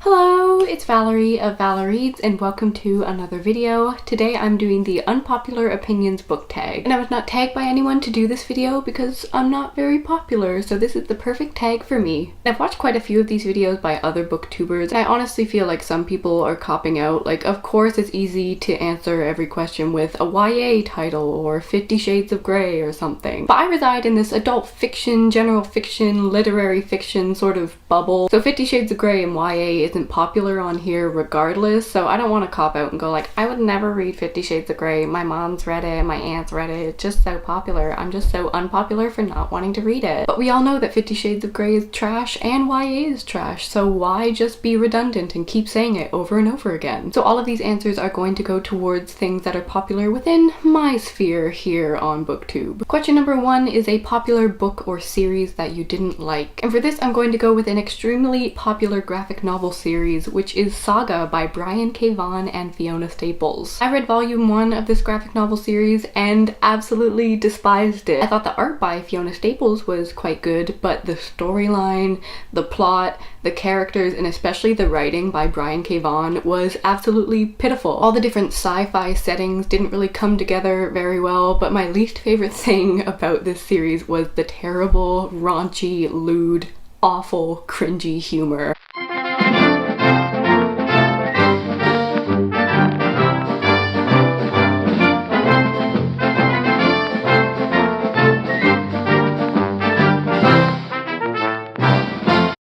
Hello, it's Valerie of Valereads and welcome to another video. Today I'm doing the Unpopular Opinions book tag. And I was not tagged by anyone to do this video because I'm not very popular, so this is the perfect tag for me. I've watched quite a few of these videos by other booktubers and I honestly feel like some people are copping out. Like, of course it's easy to answer every question with a YA title or 50 Shades of Grey or something. But I reside in this adult fiction, general fiction, literary fiction sort of bubble. So 50 Shades of Grey and YA isn't popular on here regardless, so I don't want to cop out and go like, I would never read 50 Shades of Grey, my mom's read it, my aunt's read it, it's just so popular. I'm just so unpopular for not wanting to read it. But we all know that 50 Shades of Grey is trash and YA is trash, so why just be redundant and keep saying it over and over again? So all of these answers are going to go towards things that are popular within my sphere here on BookTube. Question number 1 is a popular book or series that you didn't like. And for this I'm going to go with an extremely popular graphic novel series, which is Saga by Brian K. Vaughan and Fiona Staples. I read volume 1 of this graphic novel series and absolutely despised it. I thought the art by Fiona Staples was quite good, but the storyline, the plot, the characters, and especially the writing by Brian K. Vaughan was absolutely pitiful. All the different sci-fi settings didn't really come together very well, but my least favorite thing about this series was the terrible, raunchy, lewd, awful, cringy humor.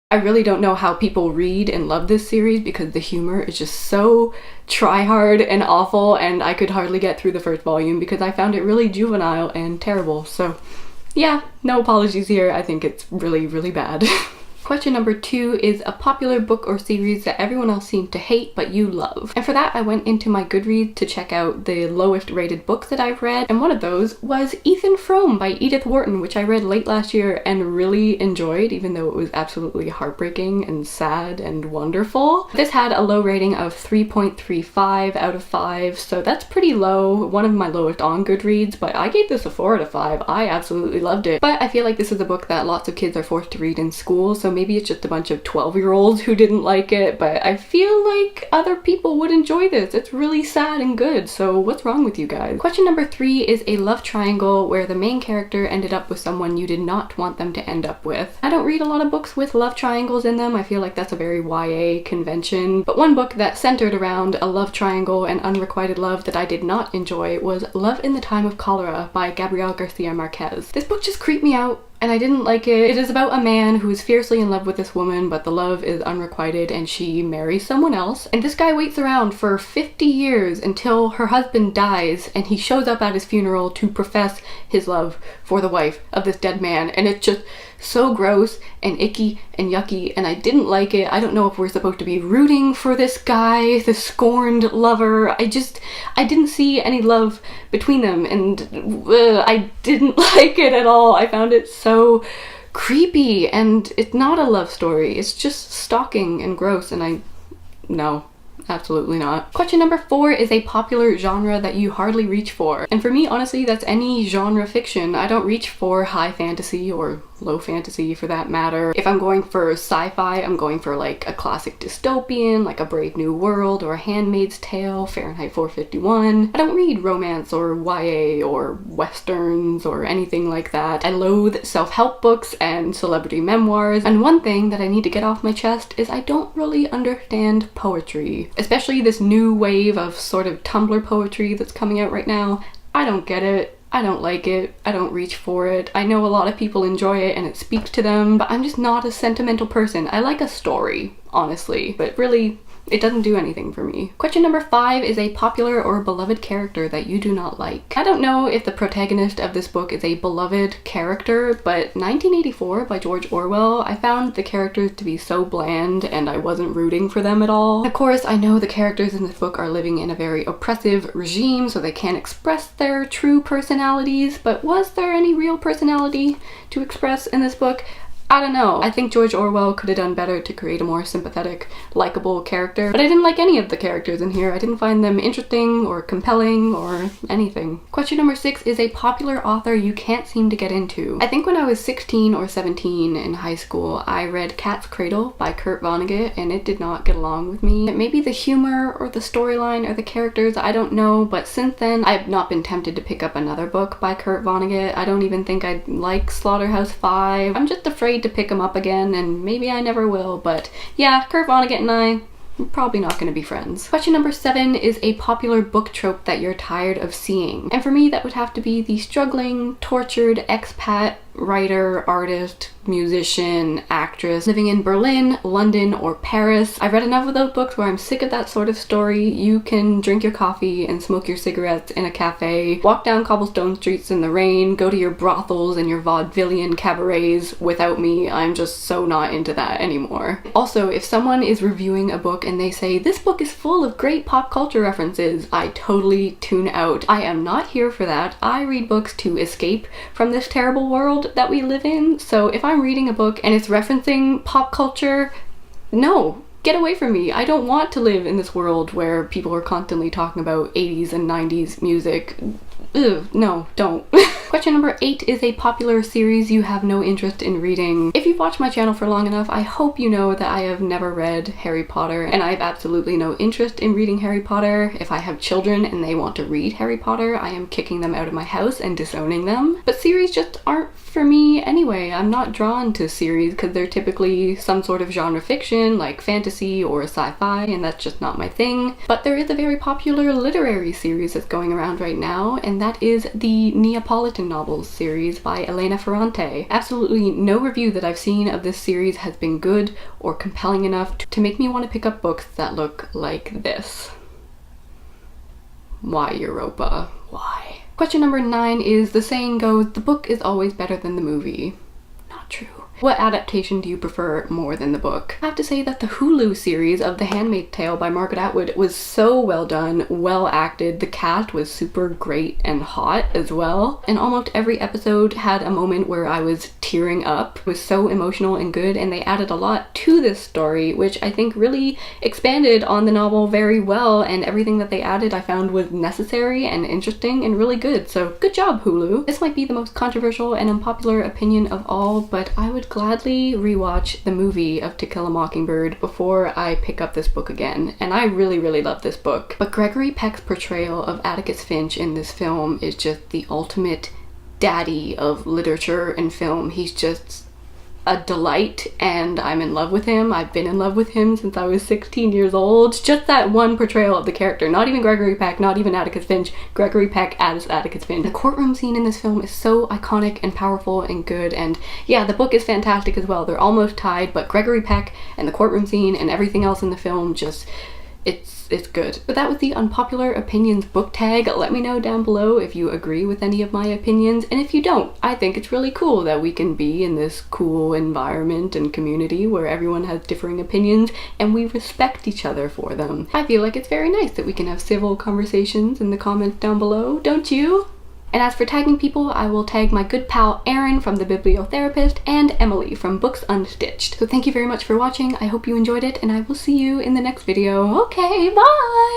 I really don't know how people read and love this series because the humor is just so try-hard and awful, and I could hardly get through the first volume because I found it really juvenile and terrible. So yeah, no apologies here. I think it's really, really bad. Question number 2 is a popular book or series that everyone else seems to hate but you love. And for that I went into my Goodreads to check out the lowest rated books that I've read, and one of those was Ethan Frome by Edith Wharton, which I read late last year and really enjoyed, even though it was absolutely heartbreaking and sad and wonderful. This had a low rating of 3.35 out of 5, so that's pretty low, one of my lowest on Goodreads, but I gave this a 4 out of 5. I absolutely loved it. But I feel like this is a book that lots of kids are forced to read in school, so maybe it's just a bunch of 12-year-olds who didn't like it, but I feel like other people would enjoy this. It's really sad and good, so what's wrong with you guys? Question number 3 is a love triangle where the main character ended up with someone you did not want them to end up with. I don't read a lot of books with love triangles in them. I feel like that's a very YA convention, but one book that centered around a love triangle and unrequited love that I did not enjoy was Love in the Time of Cholera by Gabriel Garcia Marquez. This book just creeped me out and I didn't like it. It is about a man who is fiercely in love with this woman, but the love is unrequited and she marries someone else. And this guy waits around for 50 years until her husband dies, and he shows up at his funeral to profess his love for the wife of this dead man. And it's just so gross and icky and yucky, and I didn't like it. I don't know if we're supposed to be rooting for this guy, the scorned lover. I didn't see any love between them, and I didn't like it at all. I found it so creepy, and it's not a love story. It's just stalking and gross, and no. Absolutely not. Question number 4 is a popular genre that you hardly reach for. And for me, honestly, that's any genre fiction. I don't reach for high fantasy or low fantasy for that matter. If I'm going for sci-fi, I'm going for like a classic dystopian, like A Brave New World or A Handmaid's Tale, Fahrenheit 451. I don't read romance or YA or westerns or anything like that. I loathe self-help books and celebrity memoirs. And one thing that I need to get off my chest is I don't really understand poetry. Especially this new wave of sort of Tumblr poetry that's coming out right now. I don't get it. I don't like it. I don't reach for it. I know a lot of people enjoy it and it speaks to them, but I'm just not a sentimental person. I like a story, honestly, but really, it doesn't do anything for me. Question number 5 is a popular or beloved character that you do not like. I don't know if the protagonist of this book is a beloved character, but 1984 by George Orwell, I found the characters to be so bland and I wasn't rooting for them at all. Of course, I know the characters in this book are living in a very oppressive regime, so they can't express their true personalities, but was there any real personality to express in this book? I don't know. I think George Orwell could have done better to create a more sympathetic, likable character, but I didn't like any of the characters in here. I didn't find them interesting or compelling or anything. Question number 6 is a popular author you can't seem to get into. I think when I was 16 or 17 in high school, I read Cat's Cradle by Kurt Vonnegut, and it did not get along with me. Maybe the humor or the storyline or the characters, I don't know, but since then I've not been tempted to pick up another book by Kurt Vonnegut. I don't even think I'd like Slaughterhouse-Five. I'm just afraid to pick him up again, and maybe I never will, but yeah, Kurt Vonnegut and I'm probably not going to be friends. Question number 7 is a popular book trope that you're tired of seeing. And for me, that would have to be the struggling, tortured expat writer, artist, musician, actress living in Berlin, London, or Paris. I've read enough of those books where I'm sick of that sort of story. You can drink your coffee and smoke your cigarettes in a cafe, walk down cobblestone streets in the rain, go to your brothels and your vaudevillian cabarets without me. I'm just so not into that anymore. Also, if someone is reviewing a book and they say, "This book is full of great pop culture references," I totally tune out. I am not here for that. I read books to escape from this terrible world that we live in, so if I'm reading a book and it's referencing pop culture, no, get away from me. I don't want to live in this world where people are constantly talking about 80s and 90s music. Ugh, no, don't. Question number 8 is a popular series you have no interest in reading. If you've watched my channel for long enough, I hope you know that I have never read Harry Potter, and I have absolutely no interest in reading Harry Potter. If I have children and they want to read Harry Potter, I am kicking them out of my house and disowning them. But series just aren't for me anyway. I'm not drawn to series because they're typically some sort of genre fiction, like fantasy or sci-fi, and that's just not my thing. But there is a very popular literary series that's going around right now, and that is the Neapolitan novels series by Elena Ferrante. Absolutely no review that I've seen of this series has been good or compelling enough to make me want to pick up books that look like this. Why, Europa? Why? Question number 9 is, the saying goes, the book is always better than the movie. Not true. What adaptation do you prefer more than the book? I have to say that the Hulu series of The Handmaid's Tale by Margaret Atwood was so well done, well acted. The cast was super great and hot as well. And almost every episode had a moment where I was tearing up. It was so emotional and good, and they added a lot to this story, which I think really expanded on the novel very well, and everything that they added I found was necessary and interesting and really good. So good job, Hulu. This might be the most controversial and unpopular opinion of all, but I would gladly rewatch the movie of To Kill a Mockingbird before I pick up this book again, and I really, really love this book. But Gregory Peck's portrayal of Atticus Finch in this film is just the ultimate daddy of literature and film. He's just a delight, and I'm in love with him. I've been in love with him since I was 16 years old. Just that one portrayal of the character. Not even Gregory Peck, not even Atticus Finch. Gregory Peck as Atticus Finch. The courtroom scene in this film is so iconic and powerful and good, and yeah, the book is fantastic as well. They're almost tied, but Gregory Peck and the courtroom scene and everything else in the film just, it's good. But that was the Unpopular Opinions book tag. Let me know down below if you agree with any of my opinions, and if you don't, I think it's really cool that we can be in this cool environment and community where everyone has differing opinions and we respect each other for them. I feel like it's very nice that we can have civil conversations in the comments down below, don't you? And as for tagging people, I will tag my good pal Erin from The Bibliotherapist and Emily from Books Unstitched. So thank you very much for watching. I hope you enjoyed it, and I will see you in the next video. Okay, bye!